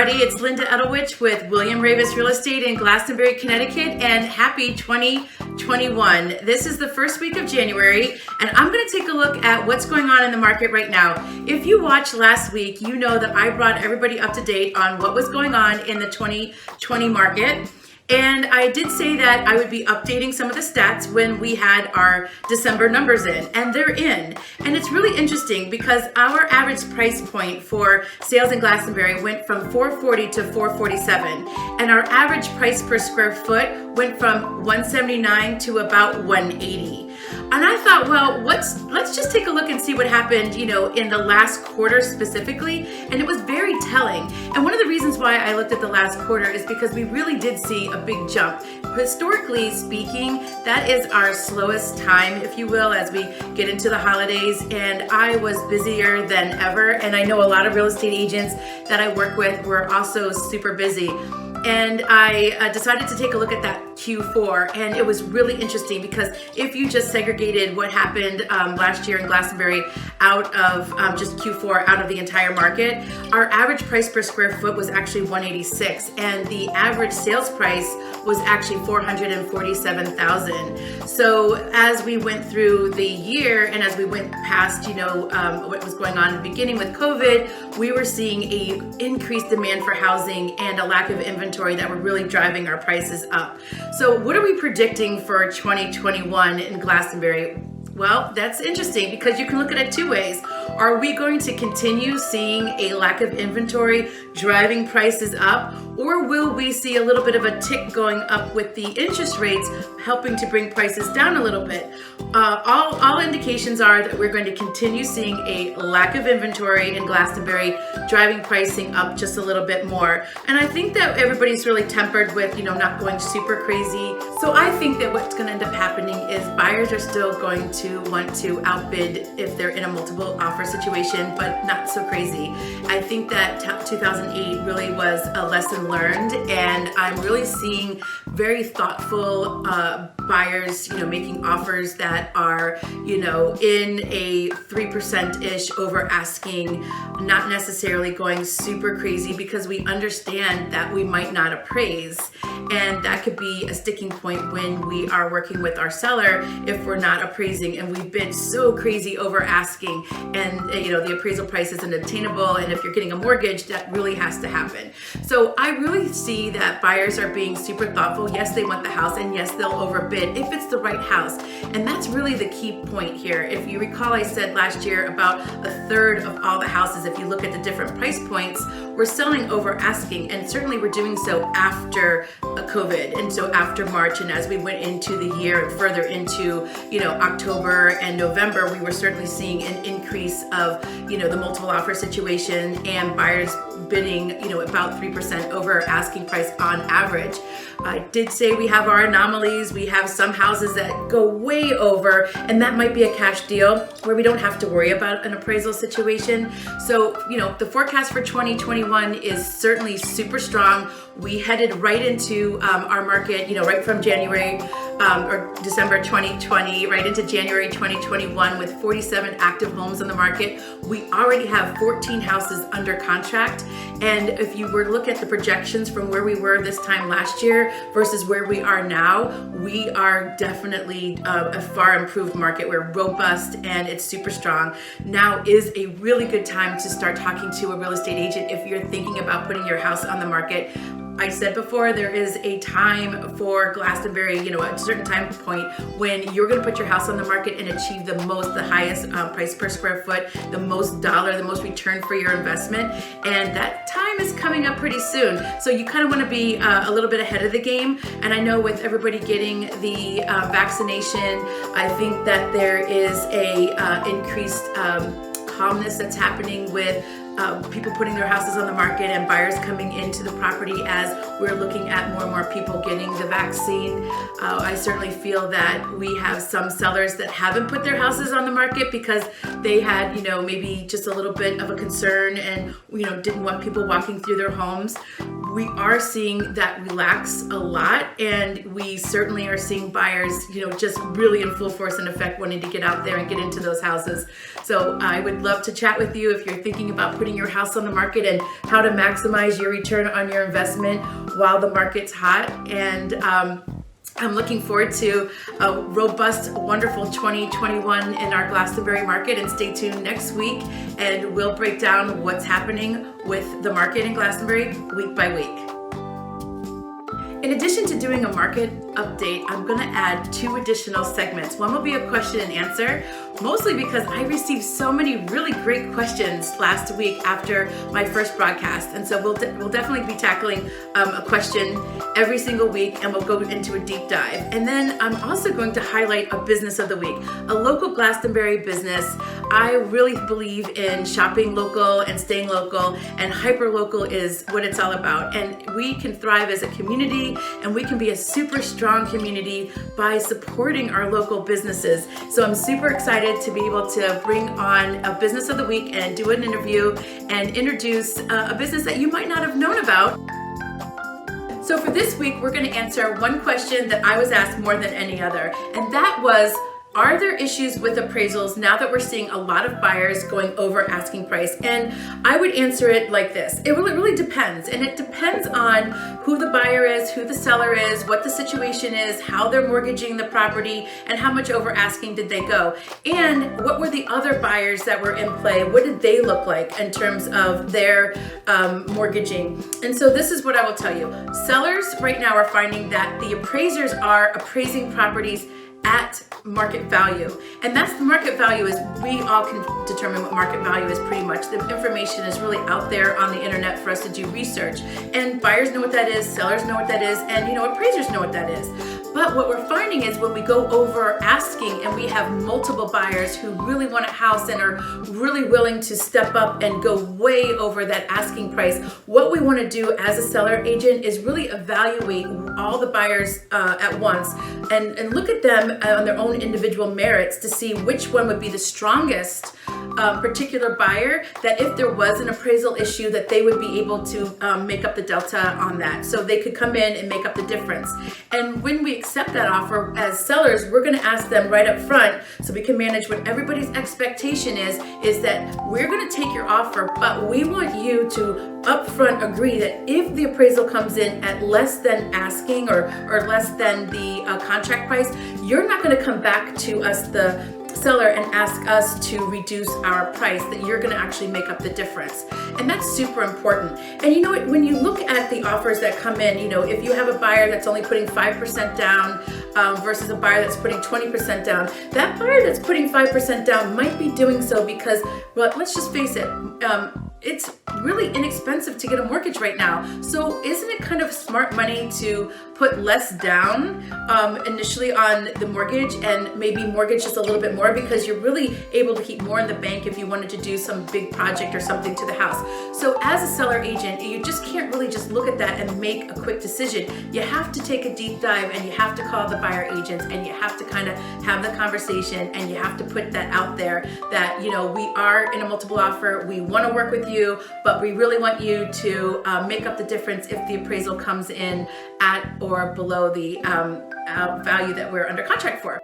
everybody. It's Linda Edelwich with William Ravis Real Estate in Glastonbury, Connecticut, and happy 2021. This is the first week of January, and I'm going to take a look at what's going on in the market right now. If you watched last week, you know that I brought everybody up to date on what was going on in the 2020 market. And I did say that I would be updating some of the stats when we had our December numbers in, and they're in. And it's really interesting because our average price point for sales in Glastonbury went from $440 to $447, and our average price per square foot went from $179 to about $180. And I thought, well, let's just take a look and see what happened, in the last quarter specifically. And it was very telling. And one of the reasons why I looked at the last quarter is because we really did see a big jump. Historically speaking, that is our slowest time, if you will, as we get into the holidays. And I was busier than ever. And I know a lot of real estate agents that I work with were also super busy. And I decided to take a look at that Q4, and it was really interesting because if you just segregated what happened last year in Glastonbury out of just Q4 out of the entire market, our average price per square foot was actually $186, and the average sales price was actually $447,000. So as we went through the year and as we went past, what was going on beginning with COVID, we were seeing a increased demand for housing and a lack of inventory that were really driving our prices up. So what are we predicting for 2021 in Glastonbury? Well, that's interesting because you can look at it two ways. Are we going to continue seeing a lack of inventory driving prices up, or will we see a little bit of a tick going up with the interest rates helping to bring prices down a little bit? All indications are that we're going to continue seeing a lack of inventory in Glastonbury driving pricing up just a little bit more. And I think that everybody's really tempered with, not going super crazy. So I think that what's going to end up happening is buyers are still going to want to outbid if they're in a multiple offer situation, but not so crazy. I think that 2008 really was a lesson learned, and I'm really seeing very thoughtful buyers, making offers that are, in a 3%-ish over asking, not necessarily going super crazy because we understand that we might not appraise, and that could be a sticking point when we are working with our seller if we're not appraising and we've been so crazy over asking, and the appraisal price isn't attainable, and if you're getting a mortgage, that really has to happen. So I really see that buyers are being super thoughtful. Yes, they want the house, and yes, they'll overbid if it's the right house. And that's really the key point here. If you recall, I said last year about a third of all the houses, if you look at the different price points, we're selling over asking, and certainly we're doing so after COVID, and so after March, and as we went into the year and further into October and November, we were certainly seeing an increase of the multiple offer situation and buyers bidding about 3% over asking price on average. I did say we have our anomalies. We have some houses that go way over, and that might be a cash deal where we don't have to worry about an appraisal situation. So, the forecast for 2021 is certainly super strong. We headed right into our market, right from January or December 2020, right into January 2021 with 47 active homes on the market. We already have 14 houses under contract. And if you were to look at the projections from where we were this time last year versus where we are now, we are definitely a far improved market. We're robust and it's super strong. Now is a really good time to start talking to a real estate agent if you're thinking about putting your house on the market. I said before, there is a time for Glastonbury, a certain time point when you're going to put your house on the market and achieve the highest price per square foot, the most return for your investment. And that time is coming up pretty soon. So you kind of want to be a little bit ahead of the game. And I know with everybody getting the vaccination, I think that there is a increased calmness that's happening with people putting their houses on the market and buyers coming into the property as we're looking at more and more people getting the vaccine. I certainly feel that we have some sellers that haven't put their houses on the market because they had, maybe just a little bit of a concern and, didn't want people walking through their homes. We are seeing that relax a lot, and we certainly are seeing buyers, just really in full force and effect wanting to get out there and get into those houses. So I would love to chat with you if you're thinking about putting putting your house on the market and how to maximize your return on your investment while the market's hot. And I'm looking forward to a robust, wonderful 2021 in our Glastonbury market, and stay tuned next week and we'll break down what's happening with the market in Glastonbury week by week. In addition to doing a market update, I'm going to add 2 additional segments. One will be a question and answer, mostly because I received so many really great questions last week after my first broadcast. And so we'll definitely be tackling a question every single week, and we'll go into a deep dive. And then I'm also going to highlight a business of the week, a local Glastonbury business. I really believe in shopping local and staying local, and hyper local is what it's all about. And we can thrive as a community, and we can be a super strong community by supporting our local businesses. So I'm super excited to be able to bring on a business of the week and do an interview and introduce a business that you might not have known about. So for this week, we're going to answer one question that I was asked more than any other, and that was, are there issues with appraisals now that we're seeing a lot of buyers going over asking price? And I would answer it like this. It really depends. And it depends on who the buyer is, who the seller is, what the situation is, how they're mortgaging the property, and how much over asking did they go. And what were the other buyers that were in play? What did they look like in terms of their mortgaging? And so this is what I will tell you. Sellers right now are finding that the appraisers are appraising properties at market value. And that's the market value is, we all can determine what market value is pretty much. The information is really out there on the internet for us to do research. And buyers know what that is, sellers know what that is, and appraisers know what that is. But what we're finding is when we go over asking and we have multiple buyers who really want a house and are really willing to step up and go way over that asking price, what we want to do as a seller agent is really evaluate all the buyers at once and look at them on their own individual merits to see which one would be the strongest particular buyer, that if there was an appraisal issue that they would be able to make up the delta on that. So they could come in and make up the difference. And when we accept that offer as sellers, we're going to ask them right up front, so we can manage what everybody's expectation is that we're going to take your offer, but we want you to upfront agree that if the appraisal comes in at less than asking or less than the contract price, you're not going to come back to us, the seller, and ask us to reduce our price, that you're going to actually make up the difference. And that's super important. And when you look at the offers that come in, if you have a buyer that's only putting 5% down versus a buyer that's putting 20% down, that buyer that's putting 5% down might be doing so because, well, let's just face it, it's really inexpensive to get a mortgage right now. So isn't it kind of smart money to put less down initially on the mortgage and maybe mortgage just a little bit more, because you're really able to keep more in the bank if you wanted to do some big project or something to the house. So as a seller agent, you just can't really just look at that and make a quick decision. You have to take a deep dive, and you have to call the buyer agents, and you have to kind of have the conversation, and you have to put that out there that, we are in a multiple offer, we want to work with you, but we really want you to make up the difference if the appraisal comes in at or below the value that we're under contract for.